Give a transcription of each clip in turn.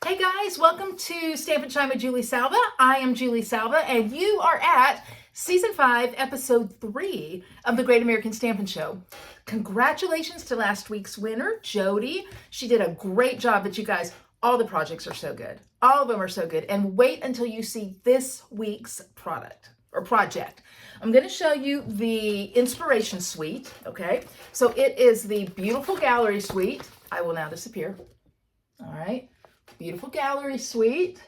Hey guys, welcome to Stampin' Shine with Julie Salva. I am Julie Salva, and you are at Season 5, Episode 3 of the Great American Stampin' Show. Congratulations to last week's winner, Jodi. She did a great job, but you guys, all the projects are so good. All of them are so good. And wait until you see this week's product or project. I'm going to show you the inspiration suite, okay? So it is the beautiful gallery suite. I will now disappear. All right. Beautiful gallery suite.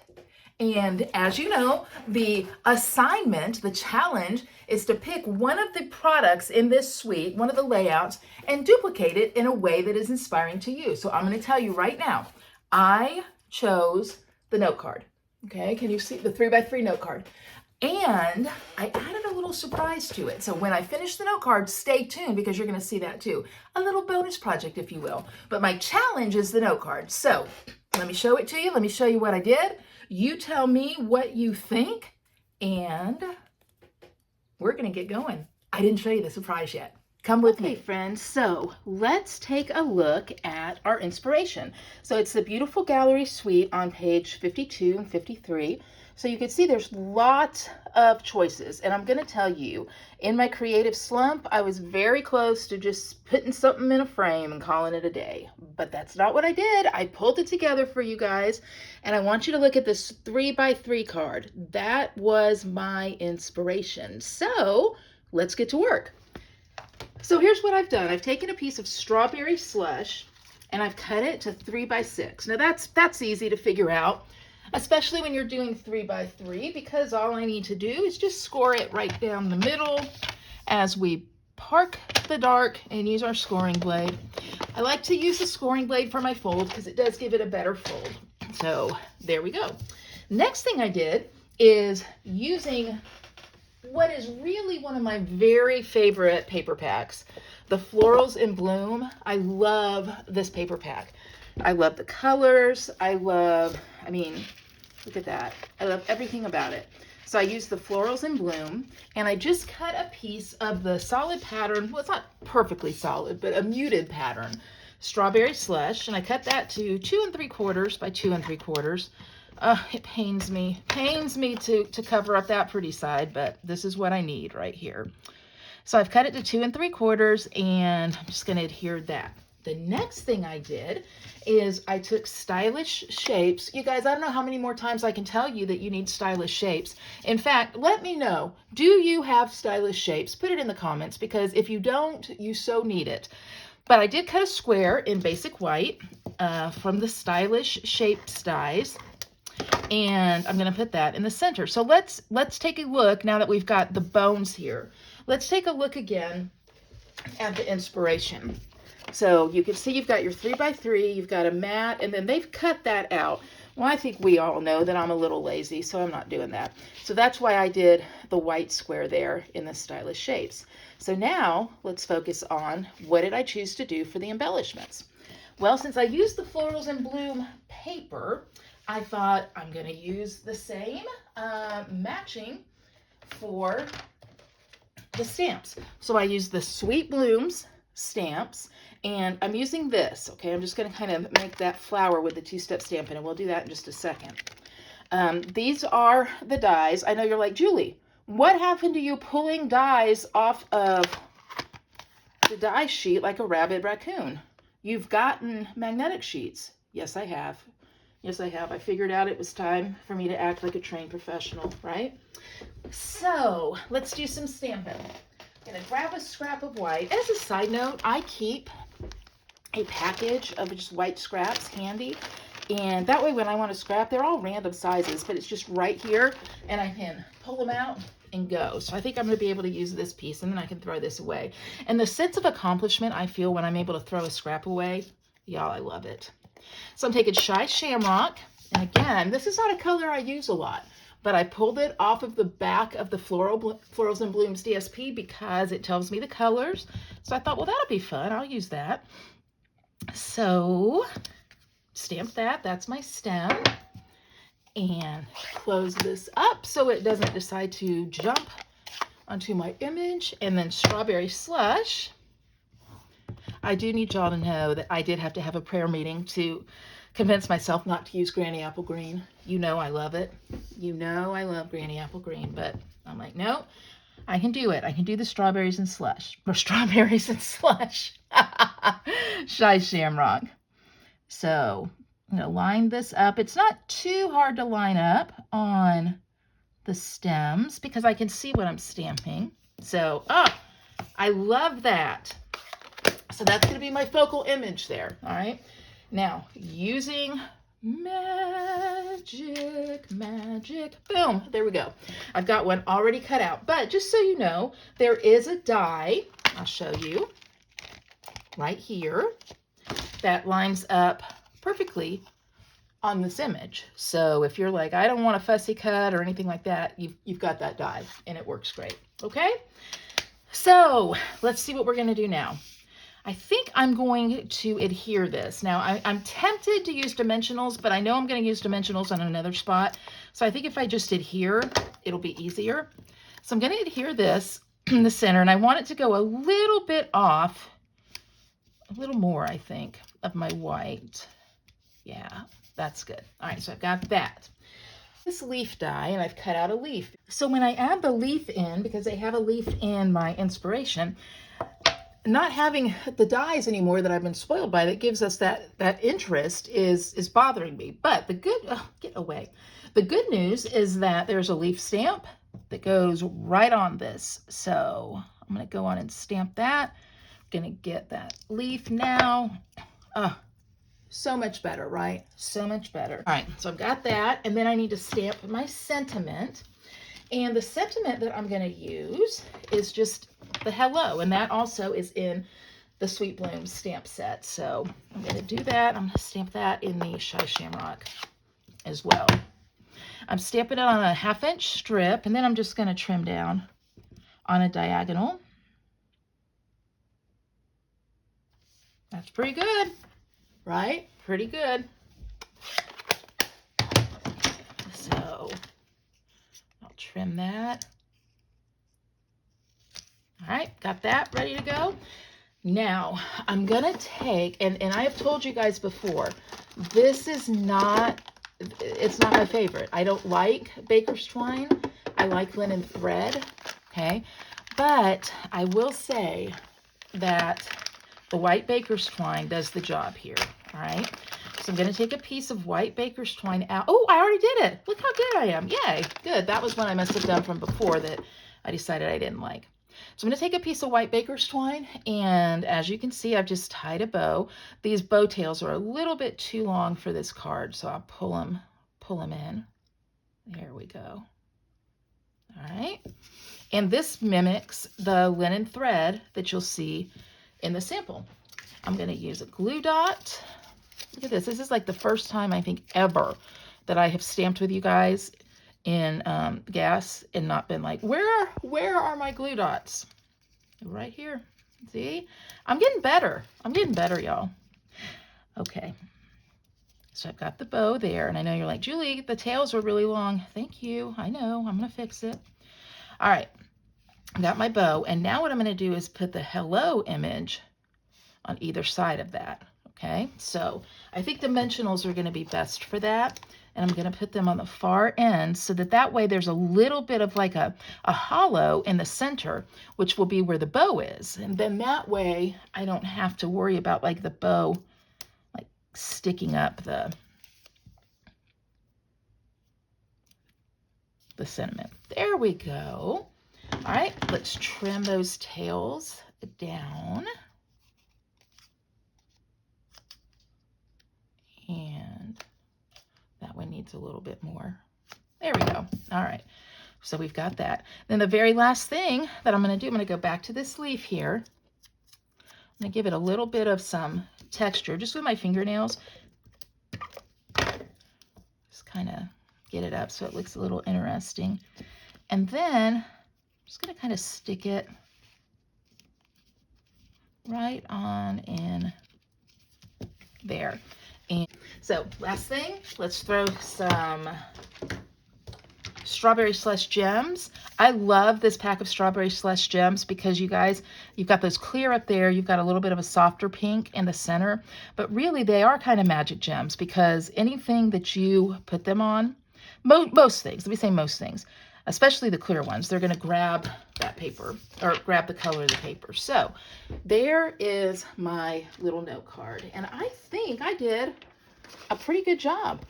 And as you know, the assignment, the challenge, is to pick one of the products in this suite, one of the layouts, and duplicate it in a way that is inspiring to you. So I'm going to tell you right now, I chose the note card. Okay, can you see the 3x3 note card? And I added a little surprise to it. So when I finish the note card, stay tuned because you're going to see that too. A little bonus project, if you will. But my challenge is the note card. So let me show it to you. Let me show you what I did. You tell me what you think, and we're going to get going. I didn't show you the surprise yet. Come with me, friends. So let's take a look at our inspiration. So it's the beautiful gallery suite on page 52 and 53. So you can see there's lots of choices, and I'm going to tell you, in my creative slump, I was very close to just putting something in a frame and calling it a day, but that's not what I did. I pulled it together for you guys, and I want you to look at this 3x3 card. That was my inspiration. So let's get to work. So here's what I've done. I've taken a piece of strawberry slush, and I've cut it to 3x6. Now that's easy to figure out, especially when you're doing 3x3, because all I need to do is just score it right down the middle as we park the dark and use our scoring blade. I like to use the scoring blade for my fold because it does give it a better fold. So there we go. Next thing I did is using what is really one of my very favorite paper packs, the Florals in Bloom. I love this paper pack. I love the colors. I mean, look at that. I love everything about it. So I used the Florals in Bloom, and I just cut a piece of the solid pattern. Well, it's not perfectly solid, but a muted pattern, strawberry slush, and I cut that to 2 3/4 by 2 3/4. It pains me to cover up that pretty side, but this is what I need right here. So I've cut it to 2 3/4, and I'm just going to adhere that. The next thing I did is I took stylish shapes. You guys, I don't know how many more times I can tell you that you need stylish shapes. In fact, let me know, do you have stylish shapes? Put it in the comments, because if you don't, you so need it. But I did cut a square in basic white from the Stylish Shapes dies, and I'm going to put that in the center. So let's take a look now that we've got the bones here. Let's take a look again at the inspiration. So you can see you've got your 3x3, you've got a mat, and then they've cut that out. Well, I think we all know that I'm a little lazy, so I'm not doing that. So that's why I did the white square there in the Stylish Shapes. So now let's focus on what did I choose to do for the embellishments. Well, since I used the Florals in Bloom paper, I thought I'm going to use the same matching for the stamps. So I used the Sweet Blooms stamps, and I'm using this. Okay, I'm just going to kind of make that flower with the 2-step Stampin', and we'll do that in just a second. These are the dies. I know you're like, Julie, what happened to you pulling dies off of the die sheet like a rabid raccoon? You've gotten magnetic sheets. Yes, I have. Yes, I have. I figured out it was time for me to act like a trained professional, right? So let's do some stamping. I'm going to grab a scrap of white. As a side note, I keep a package of just white scraps handy, and that way when I want to scrap, they're all random sizes, but it's just right here, and I can pull them out and go. So I think I'm going to be able to use this piece, and then I can throw this away. And the sense of accomplishment I feel when I'm able to throw a scrap away, y'all, I love it. So I'm taking Shy Shamrock, and again, this is not a color I use a lot, but I pulled it off of the back of the Florals and Blooms DSP because it tells me the colors. So I thought, well, that'll be fun. I'll use that. So stamp that. That's my stem. And close this up so it doesn't decide to jump onto my image. And then Strawberry Slush. I do need y'all to know that I did have to have a prayer meeting to convince myself not to use Granny Apple Green. You know I love it. You know I love Granny Apple Green, but I'm like, no, I can do it. I can do the strawberries and slush. Or strawberries and slush. Shy Shamrock. So I'm going to line this up. It's not too hard to line up on the stems because I can see what I'm stamping. So, I love that. So that's going to be my focal image there. All right. Now, using magic, boom, there we go. I've got one already cut out, but just so you know, there is a die, I'll show you, right here, that lines up perfectly on this image. So if you're like, I don't want a fussy cut or anything like that, you've got that die, and it works great, okay? So let's see what we're going to do now. I think I'm going to adhere this. Now, I'm tempted to use dimensionals, but I know I'm going to use dimensionals on another spot. So I think if I just adhere, it'll be easier. So I'm going to adhere this in the center, and I want it to go a little bit off, a little more, I think, of my white. Yeah, that's good. All right, so I've got that. This leaf die, and I've cut out a leaf. So when I add the leaf in, because I have a leaf in my inspiration, not having the dies anymore that I've been spoiled by that gives us that interest is bothering me. But the good, get away. The good news is that there's a leaf stamp that goes right on this. So I'm going to go on and stamp that. I'm going to get that leaf now. So much better, right? So much better. All right, so I've got that, and then I need to stamp my sentiment. And the sentiment that I'm going to use is just the hello, and that also is in the Sweet Blooms stamp set. So I'm going to do that. I'm going to stamp that in the Shy Shamrock as well. I'm stamping it on a 1/2 inch strip, and then I'm just going to trim down on a diagonal. That's pretty good, right? Pretty good. So I'll trim that. All right, got that ready to go. Now I'm gonna take, and I have told you guys before, this is not, it's not my favorite. I don't like baker's twine. I like linen thread, okay? But I will say that the white baker's twine does the job here, all right? So I'm gonna take a piece of white baker's twine out. Oh, I already did it. Look how good I am. Yay, good. That was one I must have done from before that I decided I didn't like. So I'm going to take a piece of white baker's twine, and as you can see, I've just tied a bow. These bow tails are a little bit too long for this card, so I'll pull them in. There we go. All right. And this mimics the linen thread that you'll see in the sample. I'm going to use a glue dot. Look at this. This is like the first time, I think, ever that I have stamped with you guys in gas and not been like, where are my glue dots? Right here. See? I'm getting better. I'm getting better, y'all. Okay. So I've got the bow there, and I know you're like, Julie, the tails were really long. Thank you. I know. I'm going to fix it. All right. I got my bow, and now what I'm going to do is put the hello image on either side of that. Okay? So I think dimensionals are going to be best for that. And I'm going to put them on the far end so that way there's a little bit of like a hollow in the center, which will be where the bow is. And then that way I don't have to worry about like the bow like sticking up the sentiment. There we go. All right, let's trim those tails down. And that one needs a little bit more. There we go. All right. So we've got that. Then the very last thing that I'm going to do, I'm going to go back to this leaf here. I'm going to give it a little bit of some texture just with my fingernails. Just kind of get it up so it looks a little interesting. And then I'm just going to kind of stick it right on in there. And so last thing, let's throw some Strawberry Slush Gems. I love this pack of Strawberry Slush Gems because you guys, you've got those clear up there. You've got a little bit of a softer pink in the center. But really, they are kind of magic gems because anything that you put them on, most things, let me say most things, especially the clear ones, they're going to grab that paper or grab the color of the paper. So there is my little note card. And I think I did a pretty good job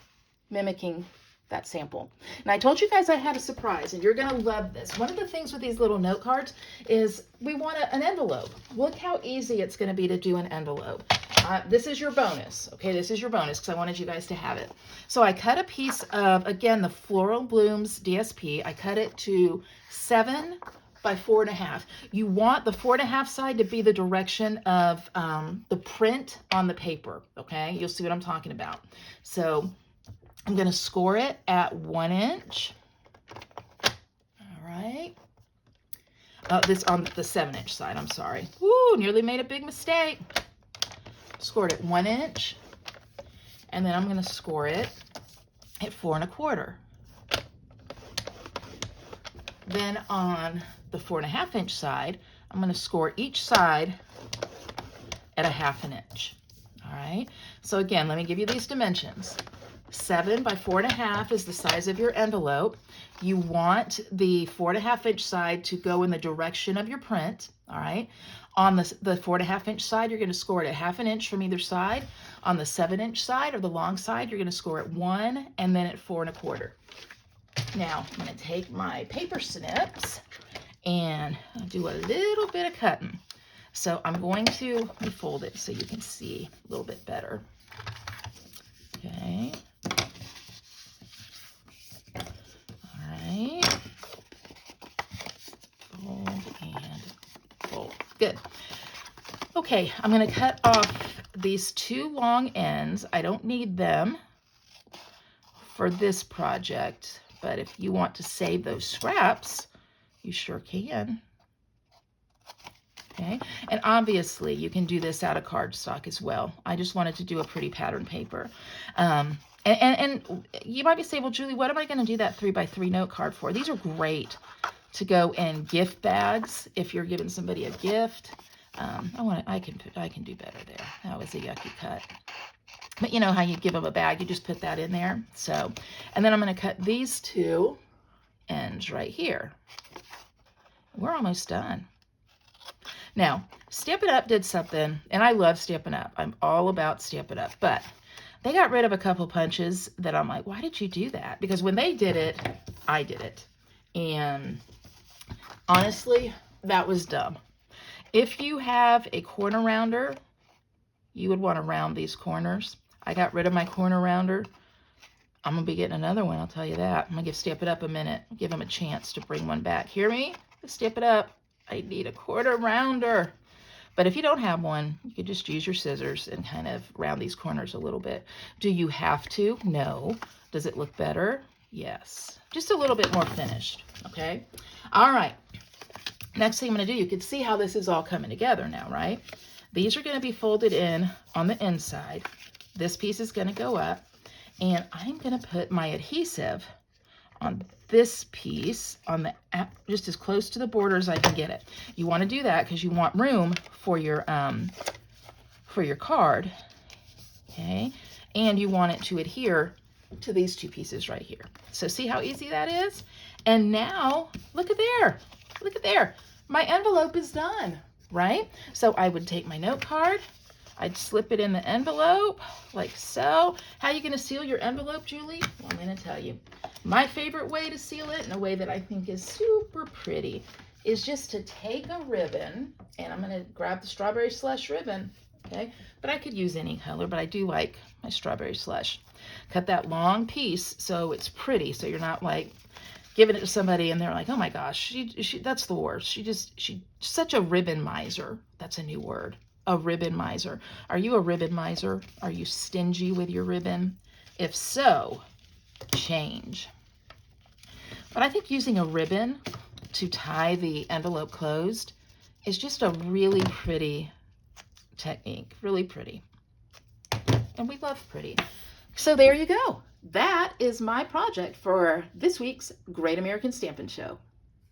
mimicking that sample. And I told you guys I had a surprise, and you're going to love this. One of the things with these little note cards is we want an envelope. Look how easy it's going to be to do an envelope. This is your bonus. Okay, this is your bonus because I wanted you guys to have it. So I cut a piece of, again, the Floral Blooms DSP. I cut it to 7 by 4.5. You want the 4.5 side to be the direction of the print on the paper. Okay, you'll see what I'm talking about. So I'm going to score it at 1 inch. All right. This on the 7-inch side, I'm sorry. Woo, nearly made a big mistake. Scored it 1 inch. And then I'm going to score it at 4 1/4. Then on the 4.5 inch side, I'm going to score each side at 1/2 inch. All right. So again, let me give you these dimensions. 7 by 4.5 is the size of your envelope. You want the 4.5 inch side to go in the direction of your print. All right. On the 4.5 inch side, you're going to score it at 1/2 inch from either side. On the 7-inch side or the long side, you're going to score at 1 and then at 4 1/4. Now, I'm going to take my paper snips and do a little bit of cutting. So I'm going to fold it so you can see a little bit better. Okay. All right. Fold and fold. Good. Okay, I'm going to cut off these 2 long ends. I don't need them for this project, but if you want to save those scraps, you sure can. Okay, and obviously you can do this out of cardstock as well. I just wanted to do a pretty pattern paper. And you might be saying, well, Julie, what am I going to do that 3x3 note card for? These are great to go in gift bags if you're giving somebody a gift. I can do better there. That was a yucky cut. But you know how you give them a bag, you just put that in there. So, and then I'm going to cut these 2 ends right here. We're almost done. Now, Stampin' Up! Did something, and I love Stampin' Up! I'm all about Stampin' Up!, but they got rid of a couple punches that I'm like, why did you do that? Because when they did it, I did it. And honestly, that was dumb. If you have a corner rounder, you would want to round these corners. I got rid of my corner rounder. I'm going to be getting another one, I'll tell you that. I'm going to give Stampin' Up! A minute, give them a chance to bring one back. Hear me? Stampin' Up! I need a quarter rounder. But if you don't have one, you could just use your scissors and kind of round these corners a little bit. Do you have to? No. Does it look better? Yes. Just a little bit more finished, okay? All right. Next thing I'm going to do, you can see how this is all coming together now, right? These are going to be folded in on the inside. This piece is going to go up, and I'm going to put my adhesive on this piece on the just as close to the border as I can get it. You want to do that because you want room for your card, okay? And you want it to adhere to these 2 pieces right here. So see how easy that is? And now look at there. Look at there. My envelope is done, right? So I would take my note card, I'd slip it in the envelope like so. How are you going to seal your envelope, Julie? Well, I'm going to tell you. My favorite way to seal it, in a way that I think is super pretty, is just to take a ribbon, and I'm going to grab the Strawberry Slush ribbon, okay? But I could use any color, but I do like my Strawberry Slush. Cut that long piece so it's pretty, so you're not like giving it to somebody and they're like, oh my gosh, she that's the worst. She's such a ribbon miser. That's a new word. A ribbon miser. Are you a ribbon miser? Are you stingy with your ribbon? If so, change. But I think using a ribbon to tie the envelope closed is just a really pretty technique. Really pretty. And we love pretty. So there you go. that is my project for this week's Great American Stampin' Show.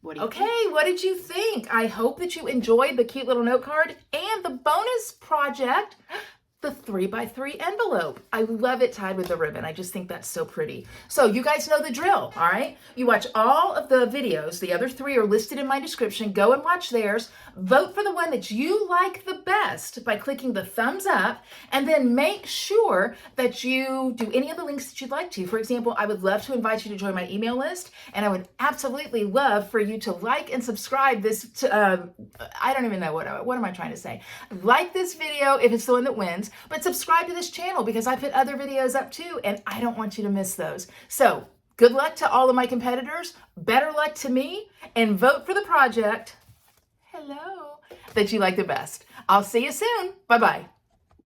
What do you think? What did you think? I hope that you enjoyed the cute little note card and the bonus project, the 3x3 envelope. I love it tied with a ribbon. I just think that's so pretty. So you guys know the drill, all right? You watch all of the videos. The other 3 are listed in my description. Go and watch theirs. Vote for the one that you like the best by clicking the thumbs up, and then make sure that you do any of the links that you'd like to. For example, I would love to invite you to join my email list, and I would absolutely love for you to like and subscribe this to, I don't even know what am I trying to say. Like this video if it's the one that wins, but subscribe to this channel because I put other videos up too, and I don't want you to miss those. So good luck to all of my competitors, better luck to me, and vote for the project, hello, that you like the best. I'll see you soon. Bye-bye.